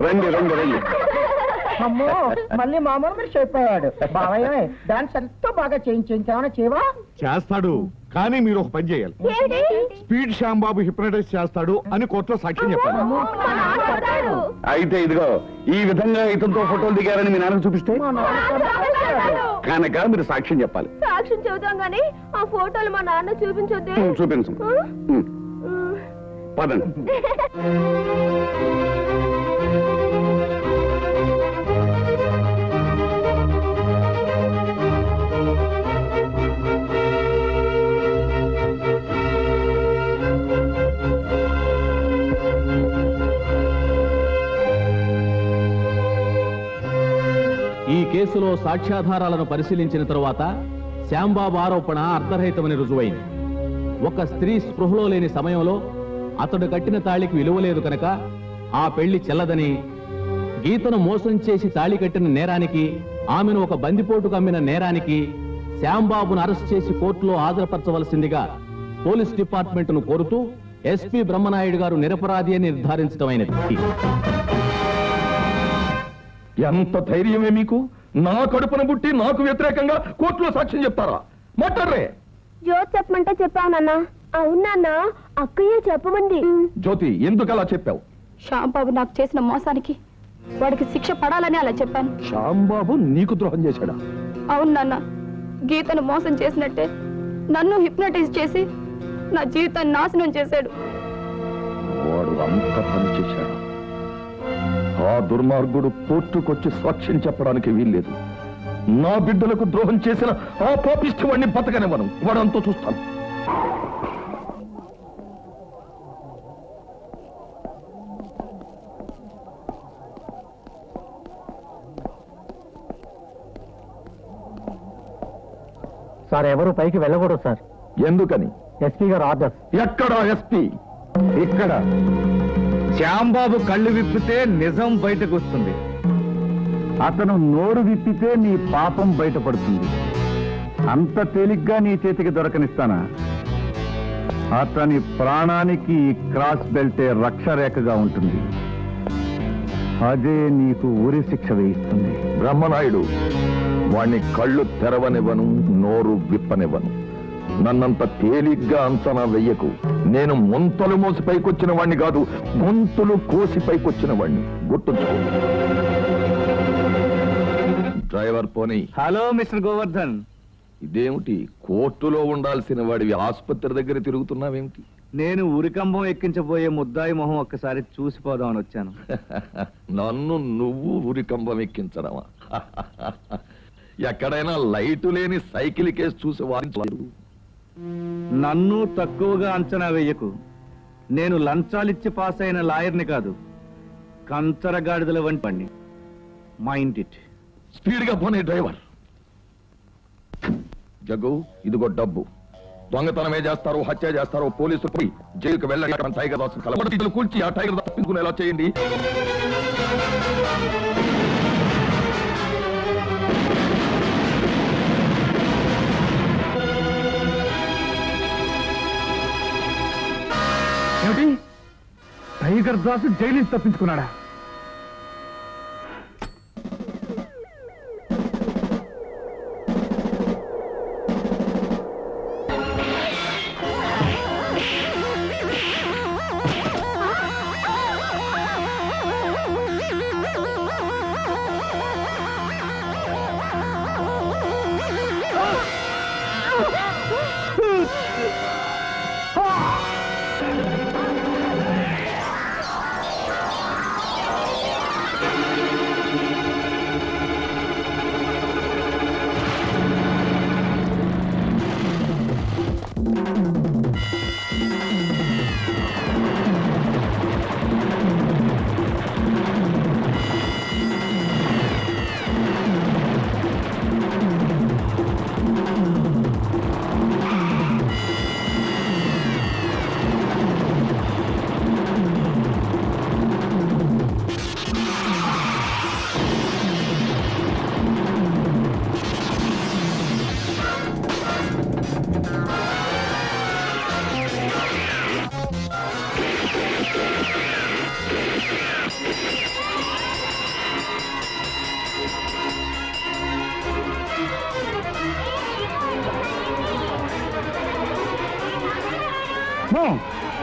రండి రండి రండి. అమ్మో మళ్ళీ మామూలు మీరు చెప్పాడు బావయ్య డాన్స్ ఎంతో బాగా చేయించేమన్నా చేయవా? చేస్తాడు, కానీ మీరు ఒక పని చేయాలి. స్పీడ్ శ్యాంబాబు హిప్నటైజ్ చేస్తాడు అని కోర్టులో సాక్ష్యం చెప్పాలి. అయితే ఇదిగో ఈ విధంగా ఇతనితో ఫోటోలు దిగారని మీ నాన్నకు చూపిస్తే కనుక మీరు సాక్ష్యం చెప్పాలి. సాక్ష్యం చెబుతాం గానీ ఆ ఫోటోలు మా నాన్న చూపించొద్దే. చూపించు. పదండి. ఈ కేసులో సాక్ష్యాధారాలను పరిశీలించిన తరువాత శ్యాంబాబు ఆరోపణ అర్ధరహితమని రుజువైంది. ఒక స్త్రీ స్పృహలో లేని సమయంలో అతడు కట్టిన తాళికి విలువలేదు కనుక ఆ పెళ్లి చెల్లదని, గీతను మోసం చేసి తాళి కట్టిన నేరానికి, ఆమెను ఒక బందిపోటుకు అమ్మిన నేరానికి శ్యాంబాబును అరెస్ట్ చేసి కోర్టులో హాజరుపరచవలసిందిగా పోలీస్ డిపార్ట్మెంట్ను కోరుతూ ఎస్పీ బ్రహ్మనాయుడు గారు నిరపరాధి అని నిర్ధారించడమైనది. ఎంత ధైర్యమే మీకు? నా కడుపున పుట్టి నాకు వ్యతిరేకంగా కోర్టులో సాక్ష్యం చెప్తారా? మాట్లాడరే. జ్యోతి చెప్పమంటే చెప్పావు నాన్న. అవునా అక్కయ్య చెప్పమంది. జ్యోతి, ఎందుకు అలా చెప్పావు? శ్యాంబాబు నాకు చేసిన మోసానికి వాడికి శిక్ష పడాలని అలా చెప్పాను. శ్యాంబాబు నీకు ద్రోహం చేశాడా? అవును నాన్న, గీతను మోసం చేసినట్టే నన్ను హిప్నటైజ్ చేసి నా జీవితాన్ని నాశనం చేశాడు. వాడు అంత పని చేశాడా? ఆ దుర్మార్గుడు కోర్టుకొచ్చి సాక్ష్యం చెప్పడానికి వీల్లేదు. నా బిడ్డలకు ద్రోహం చేసిన ఆ పాపిష్టి వాడిని బతకనివ్వను. వాడంతో చూస్తాను. సార్ ఎవరు పైకి వెళ్ళకూడదు సార్. ఎందుకని? ఎస్పీ గారు ఆర్డర్. ఎక్కడా ఎస్పీ? ఇక్కడ శ్యాంబాబు కళ్ళు విప్పితే నిజం బయటకు వస్తుంది. అతను నోరు విప్పితే నీ పాపం బయటపడుతుంది. అంత తేలిగ్గా నీ చేతికి దొరకనిస్తానా? అతని ప్రాణానికి క్రాస్ బెల్టే రక్షరేఖగా ఉంటుంది. అదే నీకు ఉరి శిక్ష వేయిస్తుంది. బ్రహ్మనాయుడు, వాణ్ణి కళ్ళు తెరవనివ్వను, నోరు విప్పనివ్వను. నన్నంత తేలిగ్గా అంచనా వెయ్యకు. నేను ముంతలు మోసి పైకొచ్చిన వాణ్ణి కాదు, గొంతులు కోసి పైకొచ్చిన వాణ్ణి. గుర్తుంచుకో. డ్రైవర్ పోనీ. Hello mister Govardhan. ఇదేమిటి, కోర్టులో ఉండాల్సిన వాడివి ఆసుపత్రి దగ్గర తిరుగుతున్నావేమిటి? నేను ఉరికంబం ఎక్కించబోయే ముద్దాయి మొహం ఒక్కసారి చూసిపోదామని వచ్చాను. నన్ను నువ్వు ఉరికంబం ఎక్కించడమా? ఎక్కడైనా లైటు లేని సైకిల్ కేసు చూసి వారించలేదు. నన్ను తక్కువగా అంచనా వేయకు. నేను లంచాలిచ్చి పాస్ అయిన లాయర్ని కాదు, కంచరగాడిదల వంటి వాణ్ణి. Mind it. స్పీడ్ గా పోనీ డ్రైవర్. జగ్గు, ఇదిగో డబ్బు. దొంగతనమే చేస్తారో హత్య చేస్తారో పోలీసులు పోయి జైలుకు వెళ్ళాలి. టైగర్ దాసు కలబడి కూల్చి ఆ టైగర్ తప్పించుకునేలా చేయండి. ఏమిటి, టైగర్ దాసు జైలు నుంచి తప్పించుకున్నాడా?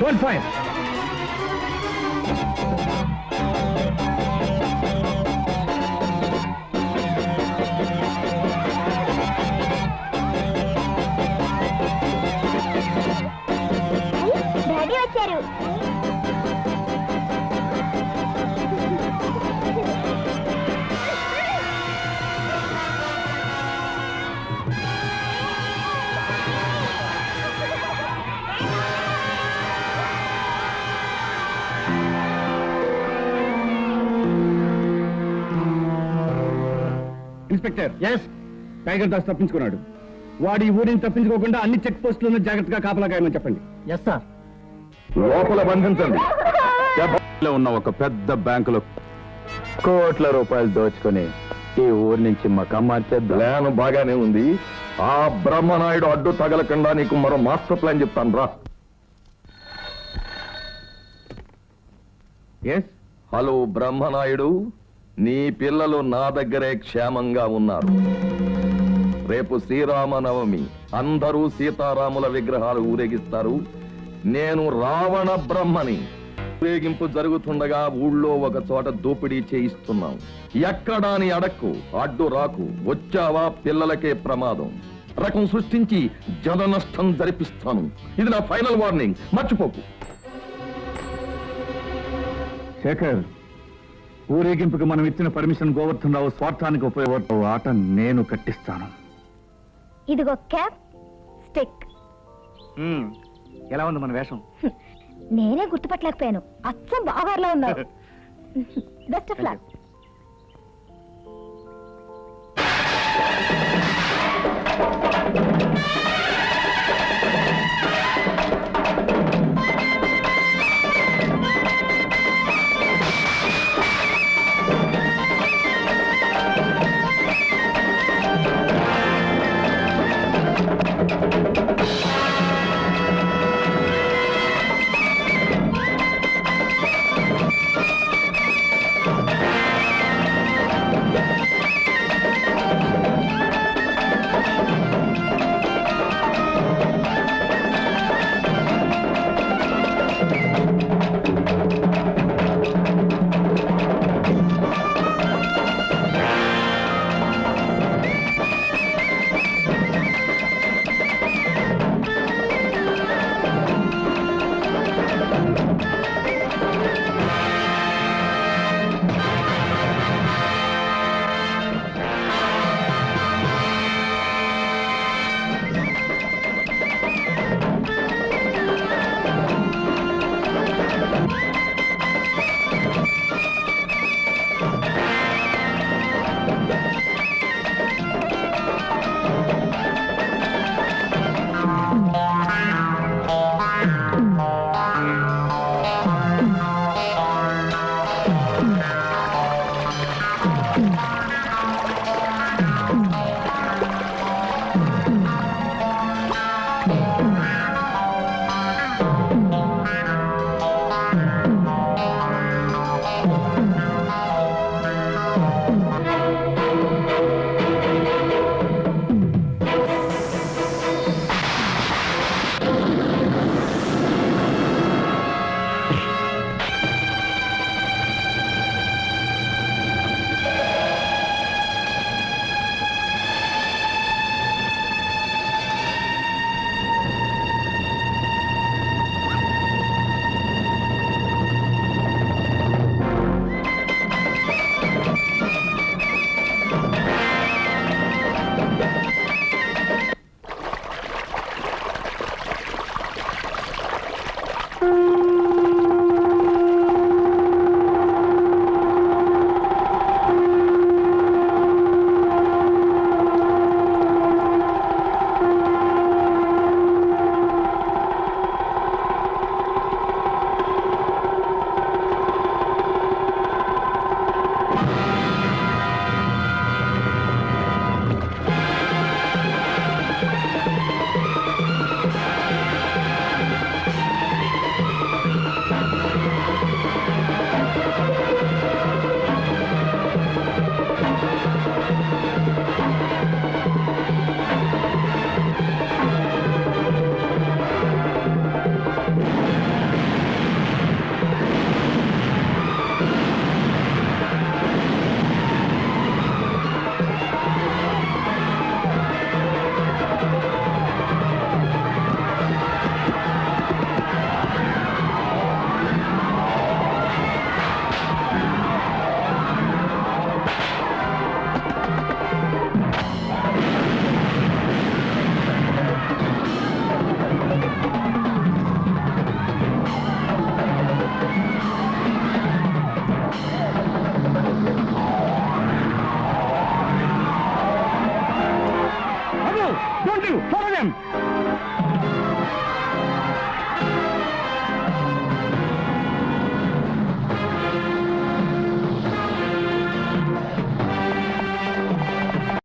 Don't fire. డాడీ వచ్చారు. ఇన్స్పెక్టర్, ఎస్, టైగర్ దాస్ తప్పించుకున్నాడు. వాడు ఈ ఊరిని తప్పించుకోకుండా అన్ని చెక్ పోస్టులను జాగ్రత్తగా కాపలా కాయమని చెప్పండి. Yes sir. లోపల బంధించండి. లో ఉన్న ఒక పెద్ద బ్యాంకులో కోట్ల రూపాయలు దోచుకొని ఈ ఊరి నుంచి మా కమ్మార్చే ప్లాన్ బాగానే ఉంది. ఆ బ్రహ్మనాయుడు అడ్డు తగలకుండా నీకు మరో మాస్టర్ ప్లాన్ చెప్తాను రా. ఎస్. హలో బ్రహ్మనాయుడు, నీ పిల్లలు నా దగ్గరే క్షేమంగా ఉన్నారు. రేపు శ్రీరామనవమి, అందరూ సీతారాముల విగ్రహాలు ఊరేగిస్తారు. నేను రావణ బ్రహ్మని. ఊరేగింపు జరుగుతుండగా ఊళ్ళో ఒక చోట దోపిడీ చేయిస్తున్నాం. ఎక్కడా అని అడక్కు, అడ్డు రాకు. వచ్చావా పిల్లలకే ప్రమాదం. రకం సృష్టించి జన నష్టం జరిపిస్తాను. ఇది నా ఫైనల్ వార్నింగ్, మర్చిపోకు. శేఖర్, ఊరేగింపుకి మనం ఇచ్చిన పర్మిషన్ గోవర్ధన్ రావు స్వార్థానికి ఉపయోగపడే ఆట నేను కట్టిస్తాను. ఇదిగో క్యాప్, స్టిక్. ఎలా ఉంది మన వేషం? నేనే గుర్తుపట్టలేకపోయాను. అచ్చం బాగార్లో ఉన్నారు. Best of luck. Kill him!